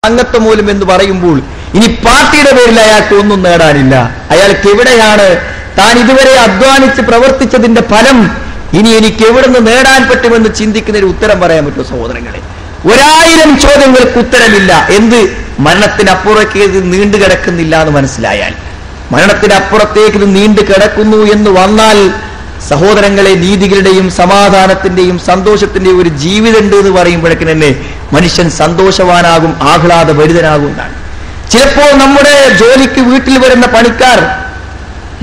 അംഗത്വം പോലും എന്ന് പറയുമ്പോൾ ഇനി പാർട്ടിയുടെ പേരിൽ അയാൾക്ക് ഒന്നും നേടാനില്ല. അയാൾക്ക് എവിടെയാണ് താൻ ഇതുവരെ അധ്വാനിച്ച് പ്രവർത്തിച്ചതിന്റെ ഫലം ഇനി എനിക്ക് എവിടുന്ന് നേടാൻ പറ്റുമെന്ന് ചിന്തിക്കുന്നതിന് ഉത്തരം പറയാൻ പറ്റുമോ സഹോദരങ്ങളെ? 1000 ചോദ്യങ്ങൾക്ക് ഉത്തരമില്ല. എന്ത്? മരണത്തിനപ്പുറത്തേക്ക് ഇത് നീണ്ടു കിടക്കുന്നില്ല എന്ന് മനസ്സിലായാൽ, മരണത്തിനപ്പുറത്തേക്ക് ഇത് നീണ്ടു കിടക്കുന്നു എന്ന് വന്നാൽ സഹോദരങ്ങളെ, നീതികളുടെയും സമാധാനത്തിന്റെയും സന്തോഷത്തിന്റെയും ഒരു ജീവിതം ഉണ്ട് എന്ന് പറയുമ്പോഴേക്കും തന്നെ മനുഷ്യൻ സന്തോഷവാനാകും, ആഹ്ലാദഭരിതനാകും എന്നാണ്. ചിലപ്പോൾ നമ്മുടെ ജോലിക്ക് വീട്ടിൽ വരുന്ന പണിക്കാർ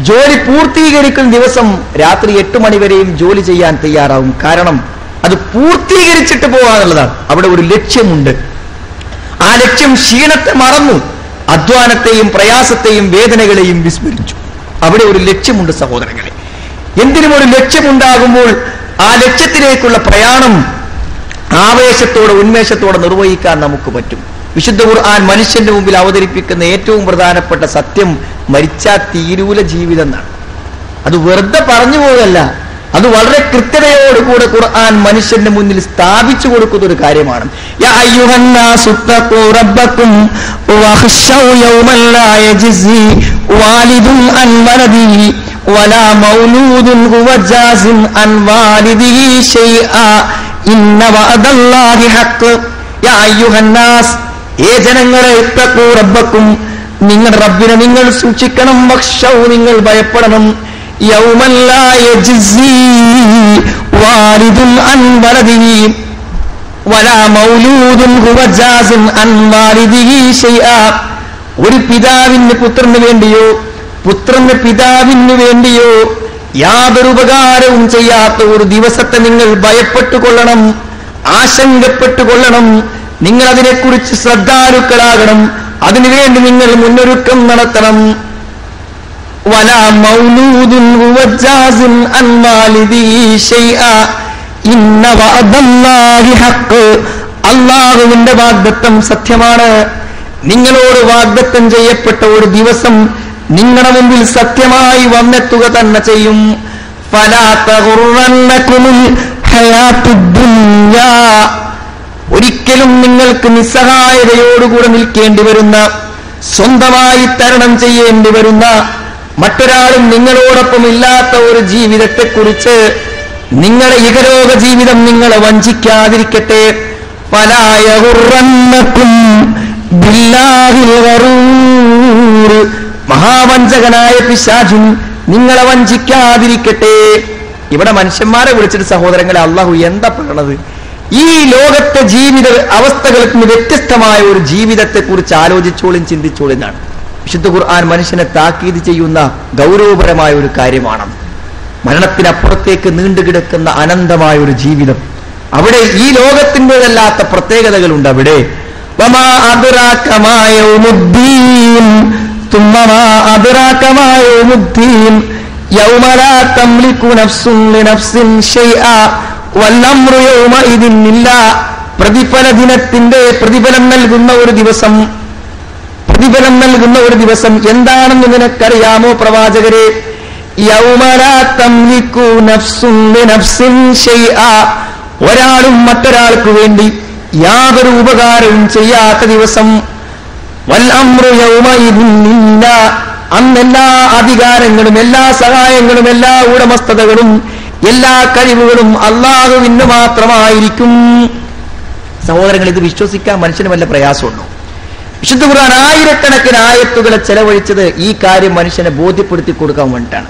ജോലി പൂർത്തീകരിക്കുന്ന ദിവസം രാത്രി 8 മണി വരെയും ജോലി ചെയ്യാൻ തയ്യാറാവും. കാരണം അത് പൂർത്തീകരിച്ചിട്ട് പോകാന്നുള്ളതാണ്. അവിടെ ഒരു ലക്ഷ്യമുണ്ട്. ആ ലക്ഷ്യം ക്ഷീണത്തെ മറന്നു, അധ്വാനത്തെയും പ്രയാസത്തെയും വേദനകളെയും വിസ്മരിച്ചു. അവിടെ ഒരു ലക്ഷ്യമുണ്ട് സഹോദരങ്ങളെ. എന്തിനും ഒരു ലക്ഷ്യമുണ്ടാകുമ്പോൾ ആ ലക്ഷ്യത്തിലേക്കുള്ള പ്രയാണം ആവേശത്തോടെ ഉന്മേഷത്തോടെ നിർവഹിക്കാൻ നമുക്ക് പറ്റും. വിശുദ്ധ ഖുർആൻ മനുഷ്യന്റെ മുമ്പിൽ അവതരിപ്പിക്കുന്ന ഏറ്റവും പ്രധാനപ്പെട്ട സത്യം മരിച്ചാൽ തീരൂല ജീവിതം എന്നാണ്. അത് വെറുതെ പറഞ്ഞു പോകല്ല, അത് വളരെ കൃത്യതയോടുകൂടെ ഖുർആൻ മനുഷ്യന്റെ മുന്നിൽ സ്ഥാപിച്ചു കൊടുക്കുന്ന ഒരു കാര്യമാണ്. യാ അയ്യുഹന്നാസു തഖൂ റബ്ബക്കും വഖ്ശൗ യൗമൻ ലാ യജ്സി വാലിദുൻ അൻ വലദിഹി വലാ മൗലൂദുൻ ഹുവ ജാസിൻ അൻ വാലിദിഹി ശൈആ ഇന്ന വഅദല്ലാഹി ഹഖ്. യാ അയ്യുഹന്നാസ്, ഏ ജനങ്ങളെ, തഖൂ റബ്ബക്കും, നിങ്ങളുടെ റബ്ബിനെ നിങ്ങൾ സൂക്ഷിക്കണം. വഖ്ശൗ, നിങ്ങൾ ഭയപ്പെടണം. യൗമൻ ലാ യജ്സി വാലിദുൻ അൻ വലദിഹി വലാ മൗലൂദുൻ ഹുവ ജാസിൻ അൻ വാലിദിഹി ശൈആ. ഒരു പിതാവിന് പുത്രന് വേണ്ടിയോ പുത്രന് പിതാവിന് വേണ്ടിയോ യാതൊരു ഉപകാരവും ചെയ്യാത്ത ഒരു ദിവസത്തെ നിങ്ങൾ ഭയപ്പെട്ടുകൊള്ളണം, ആശങ്കപ്പെട്ടുകൊള്ളണം. നിങ്ങൾ അതിനെക്കുറിച്ച് ശ്രദ്ധാലുക്കളാകണം. അതിനുവേണ്ടി നിങ്ങൾ മുന്നൊരുക്കം നടത്തണം. വലാ മൗലൂദുൻ ഹുവ ജാസിൻ അൻ വാലിദിഹി ശൈആ ഇന്ന വഅദല്ലാഹി ഹഖ്. അല്ലാഹുവിന്റെ വാഗ്ദത്തം സത്യമാണ്. നിങ്ങളോട് വാഗ്ദത്തം ചെയ്യപ്പെട്ട ഒരു ദിവസം നിങ്ങളുടെ മുമ്പിൽ സത്യമായി വന്നെത്തുക തന്നെ ചെയ്യും. ഫലാ തഗുറന്നകുമുൽ ഹയാത്തുദ് ദുനിയാ. ഒരിക്കലും നിങ്ങൾക്ക് നിസ്സഹായതയോടുകൂടെ നിൽക്കേണ്ടി വരുന്ന, സ്വന്തമായി തരണം ചെയ്യേണ്ടി വരുന്ന, മറ്റൊരാളും നിങ്ങളോടൊപ്പം ഇല്ലാത്ത ഒരു ജീവിതത്തെക്കുറിച്ച് നിങ്ങളുടെ ഇഹലോക ജീവിതം നിങ്ങളെ വഞ്ചിക്കാതിരിക്കട്ടെ. ഫലാ യഗുറന്നകും ബില്ലാഹിൽ ഗറൂർ. മഹാവഞ്ചകനായ പിശാചും നിങ്ങളെ വഞ്ചിക്കാതിരിക്കട്ടെ. ഇവിടെ മനുഷ്യന്മാരെ വിളിച്ചിട്ട് സഹോദരങ്ങളെ അള്ളാഹു എന്താ പറയണത്? ഈ ലോകത്തെ ജീവിത അവസ്ഥകളിൽ നിന്ന് വ്യത്യസ്തമായ ഒരു ജീവിതത്തെ കുറിച്ച് ആലോചിച്ചോളും ചിന്തിച്ചോളും എന്നാണ് വിശുദ്ധ ഖുർആൻ മനുഷ്യനെ താക്കീത് ചെയ്യുന്ന ഗൗരവപരമായ ഒരു കാര്യമാണ്. മരണത്തിനപ്പുറത്തേക്ക് നീണ്ടുകിടക്കുന്ന അനന്തമായ ഒരു ജീവിതം. അവിടെ ഈ ലോകത്തിൻ്റെതല്ലാത്ത പ്രത്യേകതകളുണ്ട്. അവിടെ വമാ അദ്റാക മാ യൗമുദ്ദീൻ തുമ്മ മാ അദ്റാക മാ യൗമുദ്ദീൻ യൗമ ലാ തംലികു നഫ്സുൻ ലിനഫ്സിൻ ശൈആ വല്ലംറു യൗമഇദിൻ ലില്ലാഹ്. പ്രതിഫല ദിനത്തിന്റെ പ്രതിഫലം നൽകുന്ന ഒരു ദിവസം, പ്രതിഫലം നൽകുന്ന ഒരു ദിവസം എന്താണെന്ന് നിനക്കറിയാമോ പ്രവാചകരെ? യൗമ ലാ തംലികു നഫ്സുൻ ലിനഫ്സിൻ ശൈആ. ഒരാളും മറ്റൊരാൾക്ക് വേണ്ടി യാതൊരു ഉപകാരവും ചെയ്യാത്ത ദിവസം. വൽഅംറു യൗമഇദിൻ ലില്ലാഹ്. അന്നെല്ലാ അധികാരങ്ങളും എല്ലാ സഹായങ്ങളും എല്ലാ ഉടമസ്ഥതകളും എല്ലാ കഴിവുകളും അല്ലാഹുവിന് മാത്രമായിരിക്കും. സഹോദരങ്ങൾ, ഇത് വിശ്വസിക്കാൻ മനുഷ്യന് വല്ല പ്രയാസമുണ്ടോ? വിശുദ്ധ ഖുർആൻ ആയിരക്കണക്കിന് ആയത്തുകളെ ചെലവഴിച്ചത് ഈ കാര്യം മനുഷ്യനെ ബോധ്യപ്പെടുത്തി കൊടുക്കാൻ വേണ്ടിയിട്ടാണ്.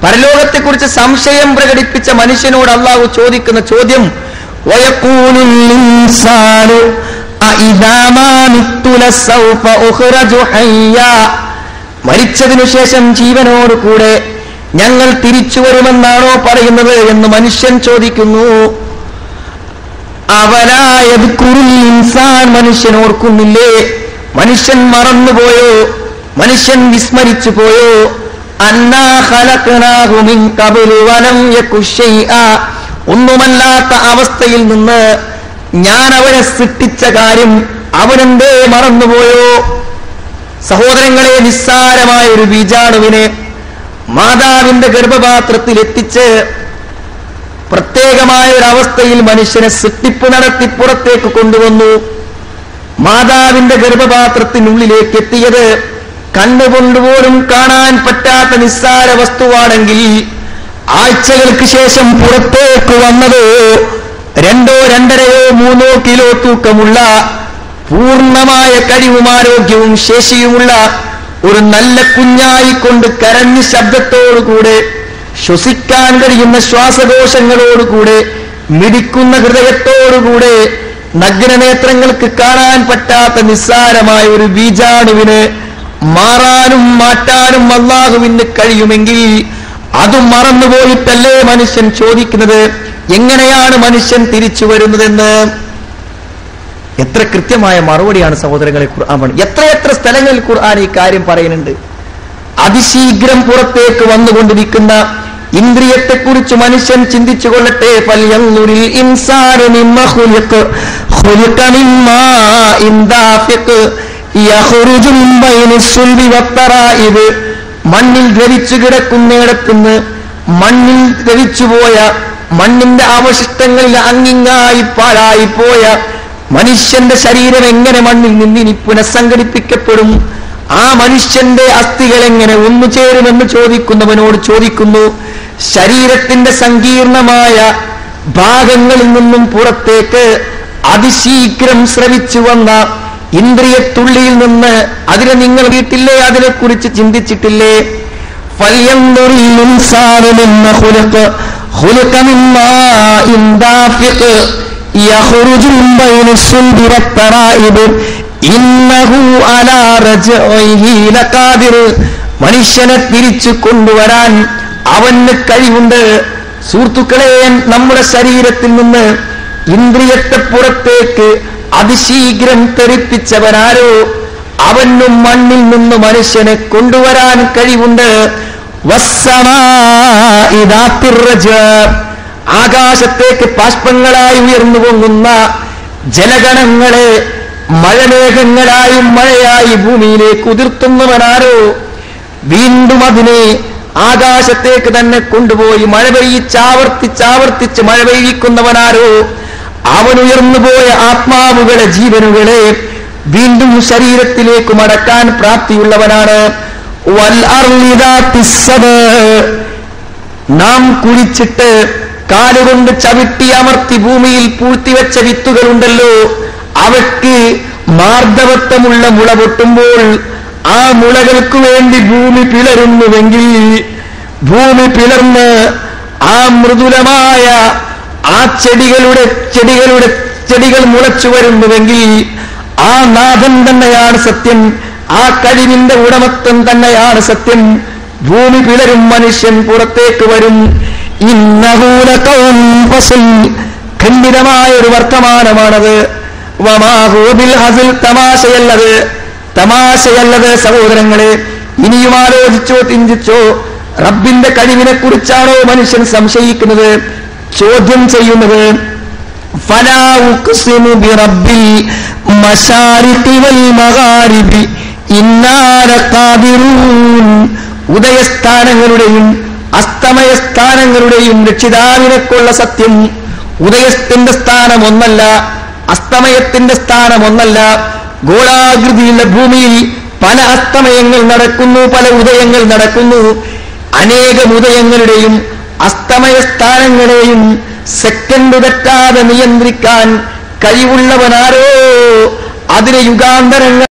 പരലോകത്തെക്കുറിച്ച് സംശയം പ്രകടിപ്പിച്ച മനുഷ്യനോട് അള്ളാഹു ചോദിക്കുന്ന ചോദ്യം, വയഖൂലുൽ ഇൻസാനു അഇദാ മാ മിത്തു ലസൗഫ ഉഖ്റജു ഹയ്യാ. മരിച്ചതിനു ശേഷം ജീവനോടുകൂടെ ഞങ്ങൾ തിരിച്ചു വരുമെന്നാണോ പറയുന്നത് എന്ന് മനുഷ്യൻ ചോദിക്കുന്നു. അവലാ യദ്കുറുൽ ഇൻസാൻ. മനുഷ്യൻ ഓർക്കുന്നില്ലേ? മനുഷ്യൻ മറന്നുപോയോ? മനുഷ്യൻ വിസ്മരിച്ചു പോയോ? അന്നാ ഖലഖനാഹു മിൻ ഖബ്ലു വലം യകു ശൈആ. ഒന്നുമല്ലാത്ത അവസ്ഥയിൽ നിന്ന് ഞാൻ അവനെ സൃഷ്ടിച്ച കാര്യം അവനെന്തേ മറന്നുപോയോ? സഹോദരങ്ങളെ, നിസ്സാരമായ ഒരു ബീജാണുവിനെ മാതാവിന്റെ ഗർഭപാത്രത്തിൽ എത്തിച്ച് പ്രത്യേകമായ ഒരു അവസ്ഥയിൽ മനുഷ്യനെ സൃഷ്ടിപ്പ് നടത്തി പുറത്തേക്ക് കൊണ്ടുവന്നു. മാതാവിന്റെ ഗർഭപാത്രത്തിനുള്ളിലേക്ക് എത്തിയത് കണ്ണുകൊണ്ടുപോലും കാണാൻ പറ്റാത്ത നിസ്സാര വസ്തുവാണെങ്കിൽ ആഴ്ചകൾക്ക് ശേഷം പുറത്തേക്ക് വന്നത് 2, 2.5, 3 കിലോ തൂക്കമുള്ള പൂർണ്ണമായ കഴിവും ആരോഗ്യവും ശേഷിയുമുള്ള ഒരു നല്ല കുഞ്ഞായിക്കൊണ്ട് കരഞ്ഞ് ശബ്ദത്തോടുകൂടെ ശ്വസിക്കാൻ കഴിയുന്ന ശ്വാസകോശങ്ങളോടുകൂടെ മിടിക്കുന്ന ഹൃദയത്തോടുകൂടെ നഗ്നനേത്രങ്ങൾക്ക് കാണാൻ പറ്റാത്ത നിസ്സാരമായ ഒരു ബീജാണുവിന് മാറാനും മാറ്റാനും അല്ലാഹുവിന് കഴിയുമെങ്കിൽ അത് മറന്നുപോയിട്ടല്ലേ മനുഷ്യൻ ചോദിക്കുന്നത് എങ്ങനെയാണ് മനുഷ്യൻ തിരിച്ചു വരുന്നതെന്ന്? എത്ര കൃത്യമായ മറുപടിയാണ് സഹോദരങ്ങളെ ഖുർആൻ പറയുന്നത്. എത്രയെത്ര സ്ഥലങ്ങളിൽ ഖുർആൻ ഈ കാര്യം പറയുന്നുണ്ട്. അതിശീഘ്രം പുറത്തേക്ക് വന്നുകൊണ്ടിരിക്കുന്ന ഇന്ദ്രിയത്തെക്കുറിച്ച് മനുഷ്യൻ ചിന്തിച്ചു കൊള്ളട്ടെ. ഫൽയൻദുരിൽ ഇൻസാനു മിമ്മ ഖുലിഖ ഖുലിഖ മിമ്മാഇൻ ദാഫിഖ് യഖ്റുജു മിൻ ബൈനിസ് സുൽബി വത്തറായിബ്. മണ്ണിൽ ദ്രവിച്ചു കിടക്കുന്നിടത്തുനിന്ന് മണ്ണിൽ ദ്രവിച്ചുപോയ മണ്ണിന്റെ അവശിഷ്ടങ്ങളിൽ അങ്ങിങ്ങായി പാഴായിപ്പോയ മനുഷ്യന്റെ ശരീരം എങ്ങനെ മണ്ണിൽ നിന്നിനി പുനഃസംഘടിപ്പിക്കപ്പെടും? ആ മനുഷ്യന്റെ അസ്ഥികൾ എങ്ങനെ ഒന്നു ചേരുമെന്ന് ചോദിക്കുന്നവനോട് ചോദിക്കുന്നു. ശരീരത്തിന്റെ സങ്കീർണമായ ഭാഗങ്ങളിൽ നിന്നും പുറത്തേക്ക് അതിശീഘ്രം സ്രവിച്ചു വന്ന ഇന്ദ്രിയത്തുള്ളിയിൽ നിന്ന് അതിനെ നിങ്ങൾ വീട്ടില്ലേ? അതിനെക്കുറിച്ച് ചിന്തിച്ചിട്ടില്ലേ? ഫൽയൻദുറിൽ ഇൻസാനു മിമ്മ ഖുലിഖ ഖുലിഖ മിമ്മാഇൻ ദാഫിഖ് യഖ്റുജു മിൻ ബൈനിസ് സുൽബി വത്തറായിബ് ഇന്നഹു അലാ റജ്ഇഹി ലഖാദിർ. മനുഷ്യനെ തിരിച്ചു കൊണ്ടുവരാൻ അവന് കഴിവുണ്ട്. സുഹൃത്തുക്കളെ, നമ്മുടെ ശരീരത്തിൽ നിന്ന് ഇന്ദ്രിയത്തെ പുറത്തേക്ക് അതിശീഘ്രം തെറിപ്പിച്ചവനാരോ അവനും മണ്ണിൽ നിന്ന് മനുഷ്യനെ കൊണ്ടുവരാൻ കഴിവുണ്ട്. വസ്സമാഇ ദാത്തിർ റജ്. ആകാശത്തേക്ക് ബാഷ്പങ്ങളായി ഉയർന്നു പൊങ്ങുന്ന ജലഗണങ്ങളെ മഴമേഘങ്ങളായും മഴയായി ഭൂമിയിലേക്ക് ഉതിർത്തുന്നവനാരോ വീണ്ടും അതിനെ ആകാശത്തേക്ക് തന്നെ കൊണ്ടുപോയി മഴ പെയ്യിച്ചാവർത്തിച്ചാവർത്തിച്ച് മഴ പെയ്യിക്കുന്നവനാരോ അവൻ ഉയർന്നുപോയ ആത്മാവുകളെ ജീവനുകളെ വീണ്ടും ശരീരത്തിലേക്ക് മടക്കാൻ പ്രാപ്തിയുള്ളവനാണ്. നാം കുഴിച്ചിട്ട് കാലുകൊണ്ട് ചവിട്ടി അമർത്തി ഭൂമിയിൽ പൂഴ്ത്തിവെച്ച വിത്തുകളുണ്ടല്ലോ, അവയ്ക്ക് മാർദ്ദവത്വമുള്ള മുള പൊട്ടുമ്പോൾ ആ മുളകൾക്ക് വേണ്ടി ഭൂമി പിളരുന്നുവെങ്കിൽ ഭൂമി പിളർന്ന് ആ മൃദുലമായ ആ ചെടികൾ മുളച്ചു വരുന്നുവെങ്കിൽ ആ നാഥൻ തന്നെയാണ് സത്യം, ആ കഴിവിന്റെ ഉടമത്വം തന്നെയാണ് സത്യം. ഭൂമി പിളരും, മനുഷ്യൻ പുറത്തേക്ക് വരും. ഇന്നഹു ലഖൗലുൻ ഫസ്ൽ. ഖണ്ഡിതമായ ഒരു വർത്തമാനമാണത്. വമാ ഹുവ ബിൽ ഹസ്ൽ. തമാശയല്ലത് സഹോദരങ്ങളെ. ഇനിയും ആലോചിച്ചോ, ചിന്തിച്ചോ. റബ്ബിന്റെ കഴിവിനെ കുറിച്ചാണോ മനുഷ്യൻ സംശയിക്കുന്നത്, ചോദ്യം ചെയ്യുന്നത്? ഫലാ ഉഖ്സിമു ബിറബ്ബിൽ മശാരിഖി വൽ മഗാരിബി ഇന്നാ ലഖാദിറൂൻ. ഉദയസ്ഥാനങ്ങളുടെയും അസ്തമയസ്ഥാനങ്ങളുടെയും രക്ഷിതാവിനെക്കുള്ള സത്യം. ഉദയത്തിന്റെ സ്ഥാനം ഒന്നല്ല, അസ്തമയത്തിന്റെ സ്ഥാനം ഒന്നല്ല. ഗോളാകൃതിയുള്ള ഭൂമിയിൽ പല അസ്തമയങ്ങൾ നടക്കുന്നു, പല ഉദയങ്ങൾ നടക്കുന്നു. അനേകം ഉദയങ്ങളുടെയും അസ്തമയ സ്ഥാനങ്ങളെയും സെക്കൻഡ് തെറ്റാതെ നിയന്ത്രിക്കാൻ കഴിവുള്ളവനാരോ അതിന് യുഗാന്തരങ്ങൾ